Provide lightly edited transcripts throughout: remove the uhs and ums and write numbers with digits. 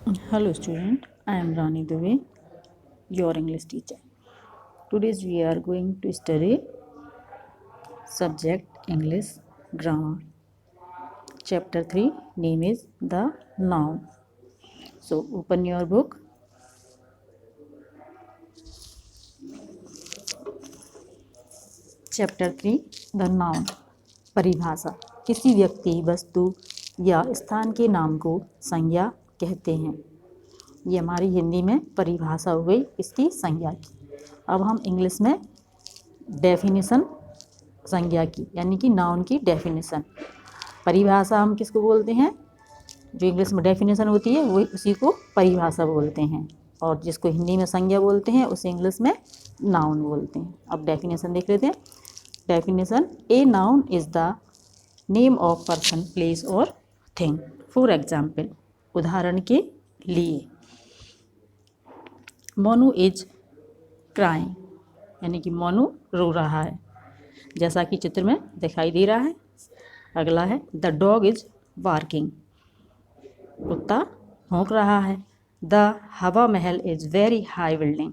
Hello student, I am Rani Dubey, your English teacher. Today we are going to study subject English grammar. Chapter 3 name is the noun. So open your book. Chapter 3 the noun. परिभाषा किसी व्यक्ति, वस्तु या स्थान के नाम को संज्ञा कहते हैं। ये हमारी हिंदी में परिभाषा हो गई इसकी संज्ञा की। अब हम इंग्लिश में डेफिनेशन संज्ञा की, यानी कि नाउन की डेफिनेशन। परिभाषा हम किसको बोलते हैं? जो इंग्लिश में डेफिनेशन होती है वही उसी को परिभाषा बोलते हैं, और जिसको हिंदी में संज्ञा बोलते हैं उसे इंग्लिश में नाउन बोलते हैं। अब डेफिनेशन देख लेते हैं। Definition: a noun is the name of person, place और थिंग। फॉर एग्जाम्पल, उदाहरण के लिए, मोनू इज क्राइंग, यानी कि मोनू रो रहा है, जैसा कि चित्र में दिखाई दे रहा है। अगला है द डॉग इज बार्किंग, कुत्ता भौंक रहा है। द हवा महल इज वेरी हाई बिल्डिंग,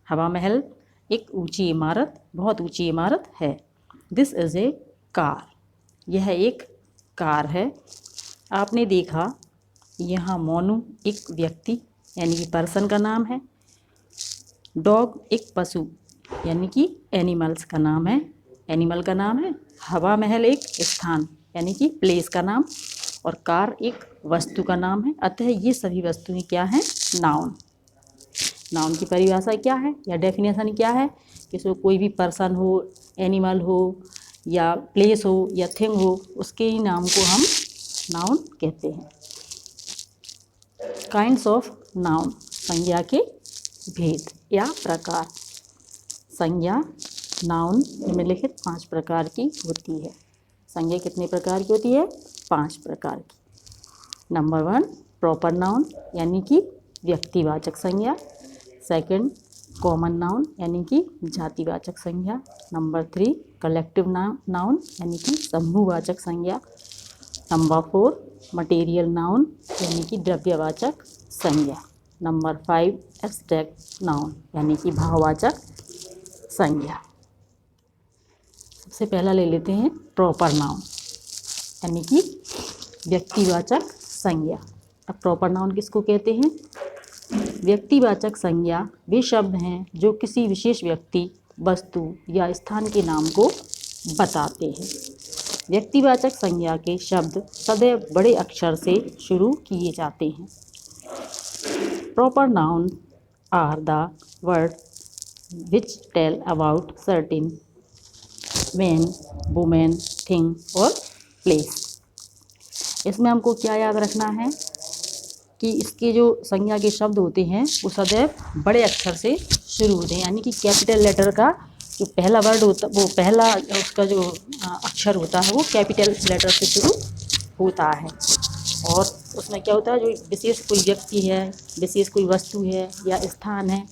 हवा महल एक ऊंची इमारत, बहुत ऊंची इमारत है। दिस इज ए कार, यह एक कार है। आपने देखा यहाँ मोनू एक व्यक्ति यानी कि पर्सन का नाम है, डॉग एक पशु यानी कि एनिमल्स का नाम है, एनिमल का नाम है। हवा महल एक स्थान यानी कि प्लेस का नाम, और कार एक वस्तु का नाम है। अतः ये सभी वस्तुएं क्या हैं? नाउन। नाउन की परिभाषा क्या है या डेफिनेशन क्या है? किसी कोई भी पर्सन हो, एनिमल हो या प्लेस हो या थिंग हो, उसके ही नाम को हम नाउन कहते हैं। काइंड्स ऑफ नाउन, संज्ञा के भेद या प्रकार। संज्ञा नाउन निम्नलिखित 5 प्रकार की होती है। संज्ञा कितने प्रकार की होती है? 5 प्रकार की। नंबर 1 प्रॉपर नाउन, यानी कि व्यक्तिवाचक संज्ञा। सेकंड कॉमन नाउन, यानी कि जातिवाचक संज्ञा। नंबर 3 कलेक्टिव नाउन, यानी कि समूहवाचक संज्ञा। नंबर 4 मटेरियल नाउन, यानी कि द्रव्यवाचक संज्ञा। नंबर 5 एब्स्ट्रैक्ट नाउन, यानी कि भाववाचक संज्ञा। सबसे पहला ले लेते हैं प्रॉपर नाउन, यानी कि व्यक्तिवाचक संज्ञा। अब प्रॉपर नाउन किसको कहते हैं? व्यक्तिवाचक संज्ञा वे शब्द हैं जो किसी विशेष व्यक्ति, वस्तु या स्थान के नाम को बताते हैं। व्यक्तिवाचक संज्ञा के शब्द सदैव बड़े अक्षर से शुरू किए जाते हैं। Proper noun are the word which tell about certain men, women, thing और place। इसमें हमको क्या याद रखना है कि इसके जो संज्ञा के शब्द होते हैं वो सदैव बड़े अक्षर से शुरू होते हैं, यानी कि कैपिटल लेटर का जो पहला वर्ड होता, वो पहला उसका जो अक्षर होता है वो कैपिटल लेटर से शुरू होता है। और उसमें क्या होता है, जो विशेष कोई व्यक्ति है, विशेष कोई वस्तु है या स्थान है,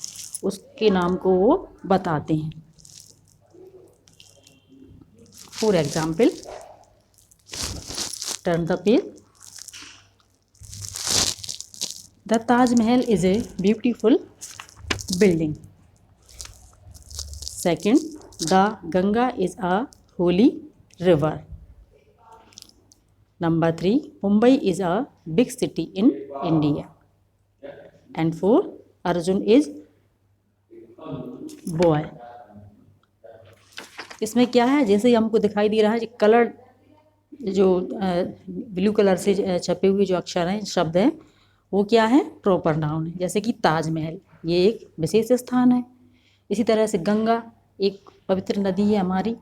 उसके नाम को वो बताते हैं। For example, turn the page. The Taj Mahal is a beautiful building. Second, the Ganga is a holy river. Number 3 Mumbai is a big city in India. And 4 Arjun is boy. इसमें क्या है, जैसे ही हमको दिखाई दे रहा है, कलर जो ब्लू कलर से छपे हुए जो अक्षर हैं, शब्द हैं, वो क्या है? प्रॉपर नाउन है। जैसे कि ताजमहल, ये एक विशेष स्थान है। इसी तरह से गंगा एक पवित्र नदी है हमारी,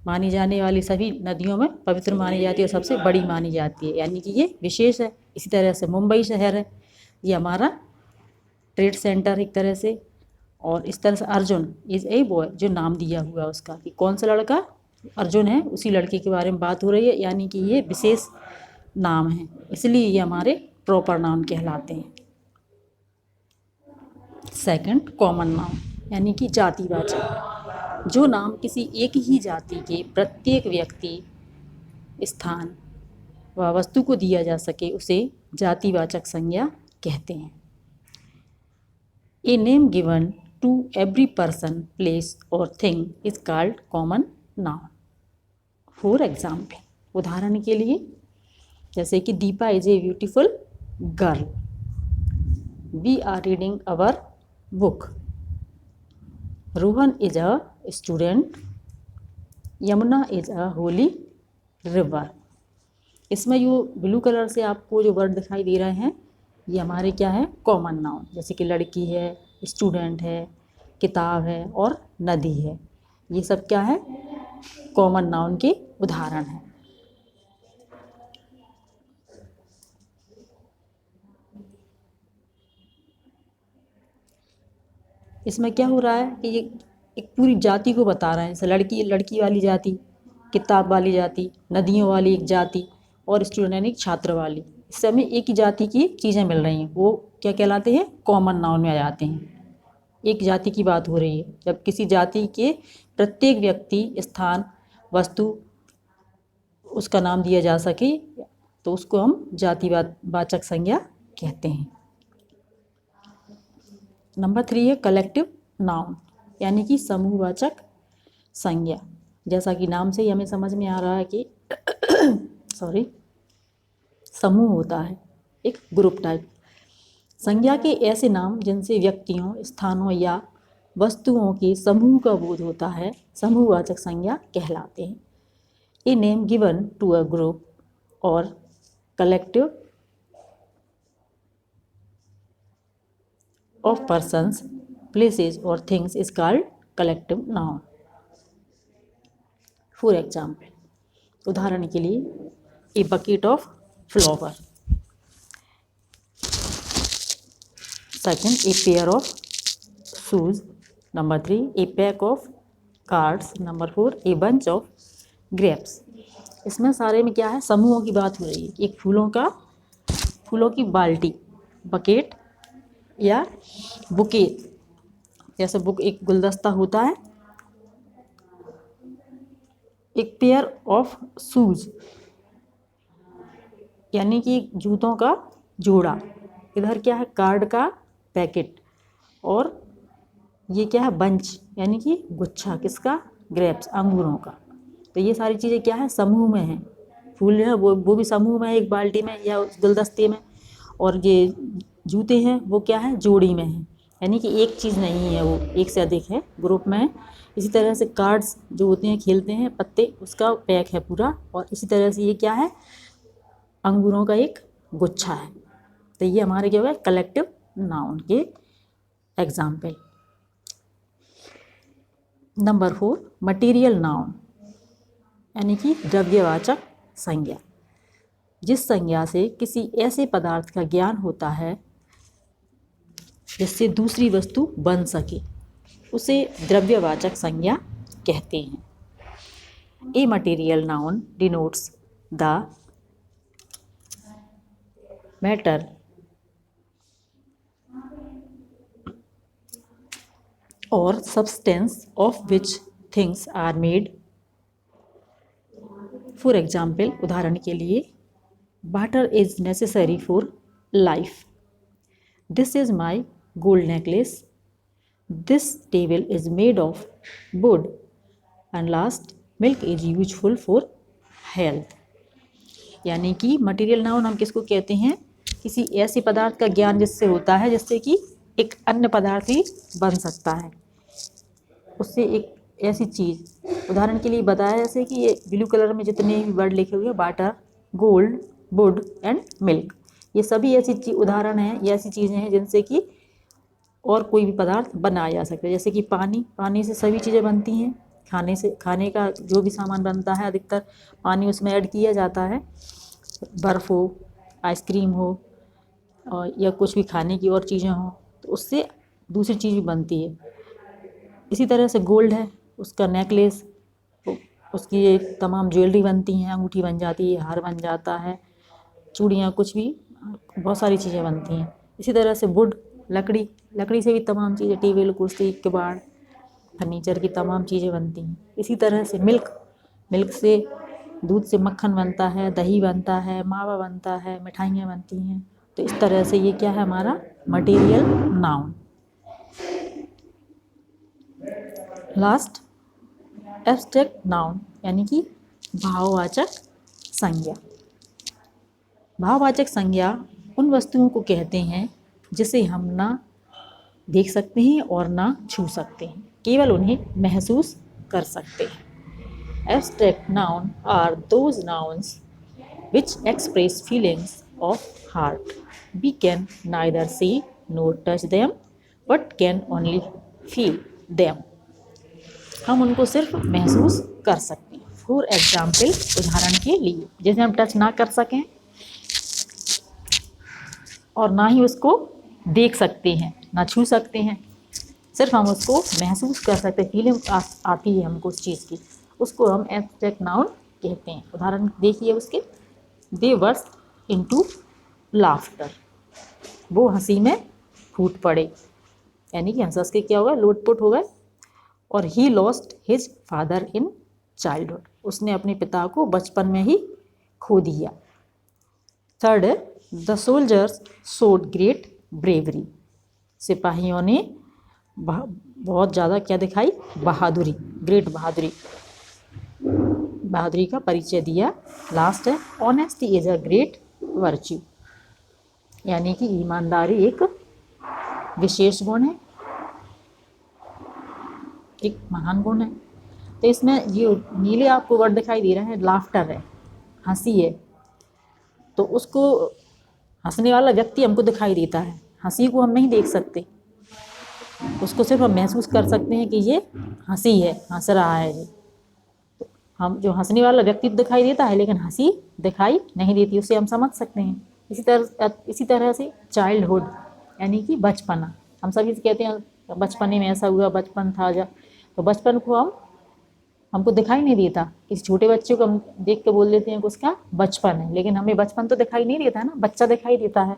मानी जाने वाली सभी नदियों में पवित्र मानी जाती है और सबसे बड़ी मानी जाती है, यानी कि ये विशेष है। इसी तरह से मुंबई शहर है, ये हमारा ट्रेड सेंटर एक तरह से। और इस तरह से अर्जुन इज़ ए बॉय, जो नाम दिया हुआ है उसका कि कौन सा लड़का अर्जुन है, उसी लड़के के बारे में बात हो रही है, यानी कि ये विशेष नाम है, इसलिए ये हमारे प्रॉपर नाउन कहलाते हैं। सेकंड कॉमन नाउन, यानी कि जातिवाचक। जो नाम किसी एक ही जाति के प्रत्येक व्यक्ति, स्थान व वस्तु को दिया जा सके उसे जातिवाचक संज्ञा कहते हैं। A name given to every person, place और thing is called common noun. For example, उदाहरण के लिए, जैसे कि Deepa is a beautiful girl, we are reading our book, Rohan is a student, Yamuna is a holy river. इसमें जो ब्लू कलर से आपको जो वर्ड दिखाई दे रहे हैं, ये हमारे क्या है, कॉमन नाउन। जैसे कि लड़की है, स्टूडेंट है, किताब है और नदी है, ये सब क्या है, कॉमन नाउन के उदाहरण हैं। इसमें क्या हो रहा है कि ये एक पूरी जाति को बता रहे हैं। जैसे लड़की, लड़की वाली जाति, किताब वाली जाति, नदियों वाली एक जाति और स्टूडेंट यानी छात्र वाली, इस समय एक ही जाति की चीज़ें मिल रही हैं, वो क्या कहलाते हैं, कॉमन नाउन में आ जाते हैं। एक जाति की बात हो रही है। जब किसी जाति के प्रत्येक व्यक्ति, स्थान, वस्तु उसका नाम दिया जा सके तो उसको हम जातिवाचक संज्ञा कहते हैं। नंबर 3 है कलेक्टिव नाउन, यानी कि समूहवाचक संज्ञा। जैसा कि नाम से ही हमें समझ में आ रहा है कि समूह होता है, एक ग्रुप टाइप। संज्ञा के ऐसे नाम जिनसे व्यक्तियों, स्थानों या वस्तुओं के समूह का बोध होता है, समूहवाचक संज्ञा कहलाते हैं। A name given to a group और collective of persons, places or things is called collective noun. For example, उदाहरण के लिए, a bucket of flour, second a pair of shoes, number 3 a pack of cards, number 4 a bunch of grapes। इसमें सारे में क्या है, समूहों की बात हो रही है। एक फूलों की बाल्टी, बकेट या बुके, जैसे बुक एक गुलदस्ता होता है। एक पेयर ऑफ शूज, यानी कि जूतों का जोड़ा। इधर क्या है, कार्ड का पैकेट। और ये क्या है, बंच, यानी कि गुच्छा, किसका, ग्रेप्स, अंगूरों का। तो ये सारी चीज़ें क्या है, समूह में हैं। फूल है वो भी समूह में है, एक बाल्टी में या उस गुलदस्ते में। और ये जूते हैं वो क्या है, जोड़ी में है, यानी कि एक चीज़ नहीं है, वो एक से अधिक है, ग्रुप में है। इसी तरह से कार्ड्स जो होते हैं, खेलते हैं, पत्ते, उसका पैक है पूरा। और इसी तरह से ये क्या है, अंगूरों का एक गुच्छा है। तो ये हमारे क्या हुआ, कलेक्टिव नाउन के एग्जाम्पल। नंबर 4 मटेरियल नाउन, यानी कि द्रव्यवाचक संज्ञा। जिस संज्ञा से किसी ऐसे पदार्थ का ज्ञान होता है जिससे दूसरी वस्तु बन सके, उसे द्रव्यवाचक संज्ञा कहते हैं। A material noun denotes the matter or substance of which things are made. For example, उदाहरण के लिए, water is necessary for life, this is my gold necklace, this table is made of wood, and last, milk is useful for health. यानी कि material noun हम किसको कहते हैं, किसी ऐसे पदार्थ का ज्ञान जिससे होता है जिससे कि एक अन्य पदार्थ ही बन सकता है, उससे एक ऐसी चीज़। उदाहरण के लिए बताया जैसे कि ये ब्लू कलर में जितने भी वर्ड लिखे हुए हैं, water, gold, would and milk, ये सभी ऐसी उदाहरण हैं, ये ऐसी चीज़ें हैं जिनसे कि और कोई भी पदार्थ बनाया जा सकता है। जैसे कि पानी से सभी चीज़ें बनती हैं। खाने का जो भी सामान बनता है अधिकतर पानी उसमें ऐड किया जाता है। बर्फ़ हो, आइसक्रीम हो, और या कुछ भी खाने की और चीज़ें हों, तो उससे दूसरी चीज़ भी बनती है। इसी तरह से गोल्ड है, उसका नेकलेस, उसकी एक तमाम ज्वेलरी बनती हैं, अंगूठी बन जाती है, हार बन जाता है, चूड़ियाँ, कुछ भी, बहुत सारी चीज़ें बनती हैं। इसी तरह से वुड, लकड़ी से भी तमाम चीज़ें, टेबल, कुर्सी, किवाड़, फर्नीचर की तमाम चीज़ें बनती हैं। इसी तरह से मिल्क से, दूध से मक्खन बनता है, दही बनता है, मावा बनता है, मिठाइयाँ बनती हैं तो इस तरह से ये क्या है हमारा material noun. Last abstract noun यानी कि भाववाचक संज्ञा। भाववाचक संज्ञा उन वस्तुओं को कहते हैं जिसे हम ना देख सकते हैं और ना छू सकते हैं, केवल उन्हें महसूस कर सकते हैं। Abstract noun are those nouns which express feelings of heart. We can neither see nor touch them, but can only feel them. हम उनको सिर्फ महसूस कर सकते हैं। फॉर एग्जाम्पल, उदाहरण के लिए, जैसे हम टच ना कर सकें और ना ही उसको देख सकते हैं, ना छू सकते हैं, सिर्फ हम उसको महसूस कर सकते हैं, फीलिंग आती है हमको उस चीज़ की, उसको हम एब्स्ट्रैक्ट नाउन कहते हैं। उदाहरण देखिए उसके, दे बर्स्ट इनटू लाफ्टर, वो हंसी में फूट पड़े, यानी कि हंस के क्या होगा, लोटपुट हो गए। और he lost his father in childhood, उसने अपने पिता को बचपन में ही खो दिया। थर्ड है the soldiers showed great bravery, सिपाहियों ने बहुत ज़्यादा क्या दिखाई, बहादुरी, ग्रेट बहादुरी, बहादुरी का परिचय दिया। लास्ट है honesty is a great virtue, यानी कि ईमानदारी एक विशेष गुण है, एक महान गुण है। तो इसमें ये नीले आपको वर्ड दिखाई दे रहा है, लाफ्टर है, हंसी है, तो उसको हंसने वाला व्यक्ति हमको दिखाई देता है, हंसी को हम नहीं देख सकते, उसको सिर्फ हम महसूस कर सकते हैं कि ये हंसी है, हंस रहा है। हम जो हंसने वाला व्यक्ति दिखाई देता है लेकिन हंसी दिखाई नहीं देती, उसे हम समझ सकते हैं। इसी तरह से चाइल्डहुड यानी कि बचपना, हम सभी कहते हैं बचपने में ऐसा हुआ, बचपन था जा, तो बचपन को हमको दिखाई नहीं देता। किसी छोटे बच्चे को हम देख के बोल देते हैं कि उसका बचपन है, लेकिन हमें बचपन तो दिखाई नहीं देता है ना, बच्चा दिखाई देता है।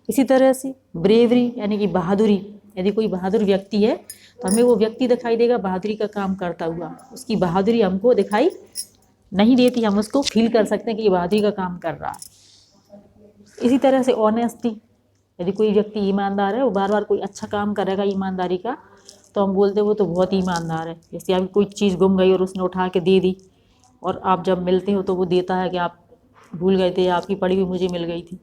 इसी तरह से ब्रेवरी यानी कि बहादुरी, यदि कोई बहादुर व्यक्ति है तो हमें वो व्यक्ति दिखाई देगा बहादुरी का काम करता हुआ, उसकी बहादुरी हमको दिखाई नहीं देती, हम उसको फील कर सकते हैं कि ये बहादुरी का काम कर रहा है। इसी तरह से ऑनेस्टी, यदि कोई व्यक्ति ईमानदार है, वो बार बार कोई अच्छा काम करेगा ईमानदारी का, तो हम बोलते वो तो बहुत ईमानदार है। जैसे आपकी कोई चीज़ गुम गई और उसने उठा के दे दी, और आप जब मिलते हो तो वो देता है कि आप भूल गए थे, आपकी पड़ी हुई मुझे मिल गई थी,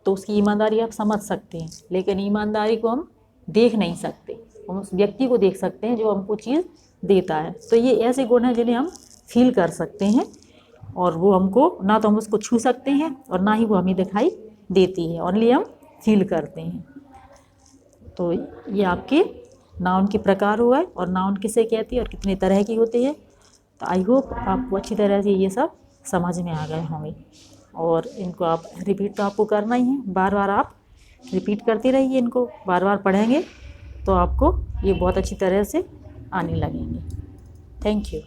तो उसकी ईमानदारी आप समझ सकते हैं। लेकिन ईमानदारी को हम देख नहीं सकते, हम उस व्यक्ति को देख सकते हैं जो हमको चीज़ देता है। तो ये ऐसे गुण हैं जिन्हें हम फील कर सकते हैं, और वो हमको ना तो हम उसको छू सकते हैं और ना ही वो हमें दिखाई देती है, ओनली हम फील करते हैं। तो ये आपके नाउन के प्रकार हुआ है, और नाउन किसे कहती है और कितने तरह की होती है। तो आई होप आपको अच्छी तरह से ये सब समझ में आ गए होंगे, और इनको आप रिपीट तो आपको करना ही है, बार बार आप रिपीट करते रहिए, इनको बार बार पढ़ेंगे तो आपको ये बहुत अच्छी तरह से आने लगेंगे। Thank you.